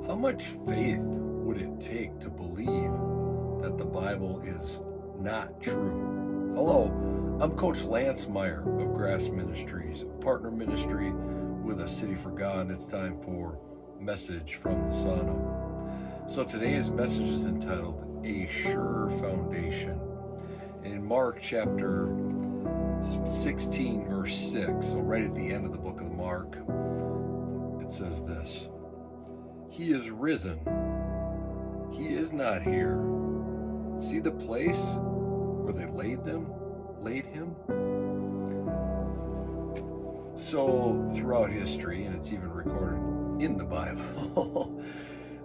How much faith would it take to believe that the Bible is not true? Hello, I'm Coach Lance Meyer of Grass Ministries, a partner ministry with A City for God, and it's time for Message from the Sauna. So today's message is entitled A Sure Foundation. In Mark chapter 16, verse 6, so right at the end of the book of Mark, it says this: He is risen. He is not here. See the place where they laid him? So throughout history, and it's even recorded in the Bible,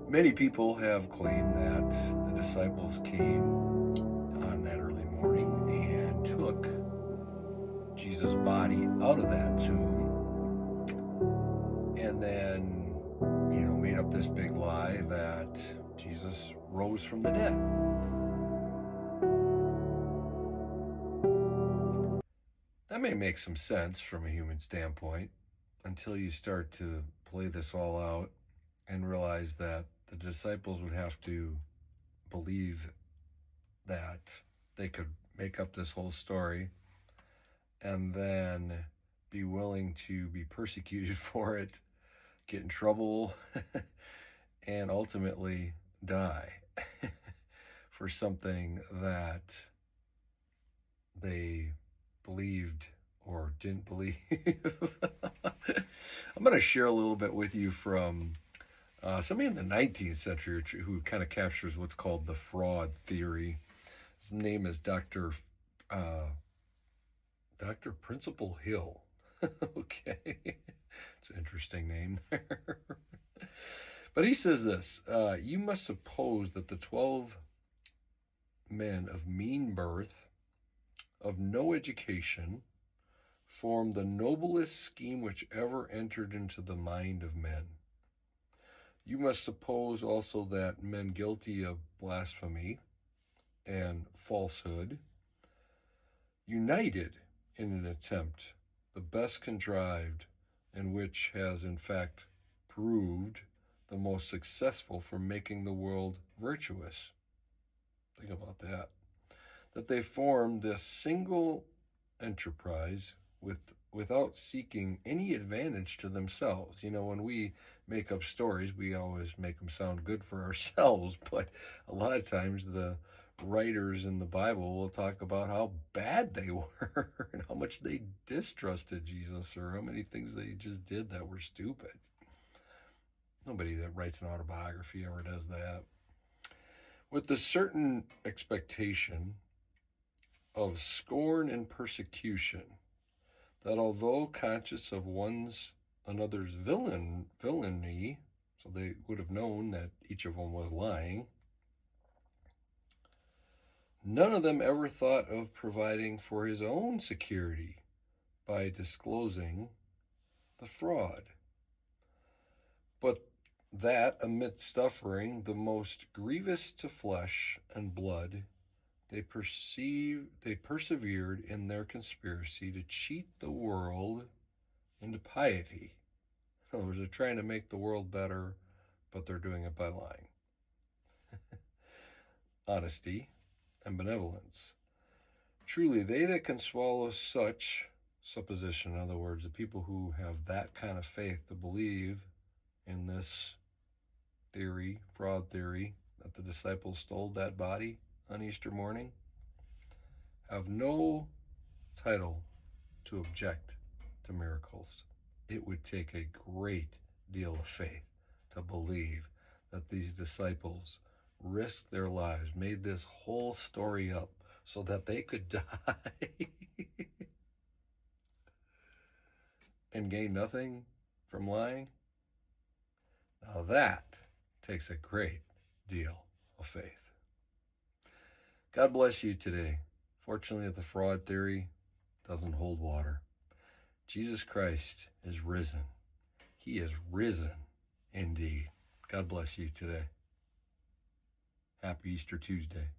many people have claimed that the disciples came on that early morning and took Jesus' body out of that tomb and then made up this big lie that Jesus rose from the dead. That may make some sense from a human standpoint until you start to play this all out and realize that the disciples would have to believe that they could make up this whole story and then be willing to be persecuted for it, get in trouble, and ultimately die for something that they believed or didn't believe. I'm going to share a little bit with you from somebody in the 19th century who kind of captures what's called the fraud theory. His name is Dr. Principal Hill. Okay. It's an interesting name there. But he says this: you must suppose that the 12 men of mean birth, of no education, formed the noblest scheme which ever entered into the mind of men. You must suppose also that men guilty of blasphemy and falsehood, united in an attempt, the best contrived, and which has in fact proved the most successful for making the world virtuous. Think about that. That they formed this single enterprise without seeking any advantage to themselves. When we make up stories, we always make them sound good for ourselves, but a lot of times the writers in the Bible will talk about how bad they were and how much they distrusted Jesus, or how many things they just did that were stupid. Nobody that writes an autobiography ever does that. With the certain expectation of scorn and persecution, that although conscious of another's villainy, so they would have known that each of them was lying, none of them ever thought of providing for his own security by disclosing the fraud. But that amidst suffering the most grievous to flesh and blood, they persevered in their conspiracy to cheat the world into piety. In other words, they're trying to make the world better, but they're doing it by lying. Honesty and benevolence. Truly, they that can swallow such supposition, in other words, the people who have that kind of faith to believe in this theory, fraud theory, that the disciples stole that body on Easter morning, have no title to object to miracles. It would take a great deal of faith to believe that these disciples risked their lives, made this whole story up so that they could die and gain nothing from lying. Now that takes a great deal of faith. God bless you today. Fortunately, the fraud theory doesn't hold water. Jesus Christ is risen. He is risen indeed. God bless you today. Happy Easter Tuesday.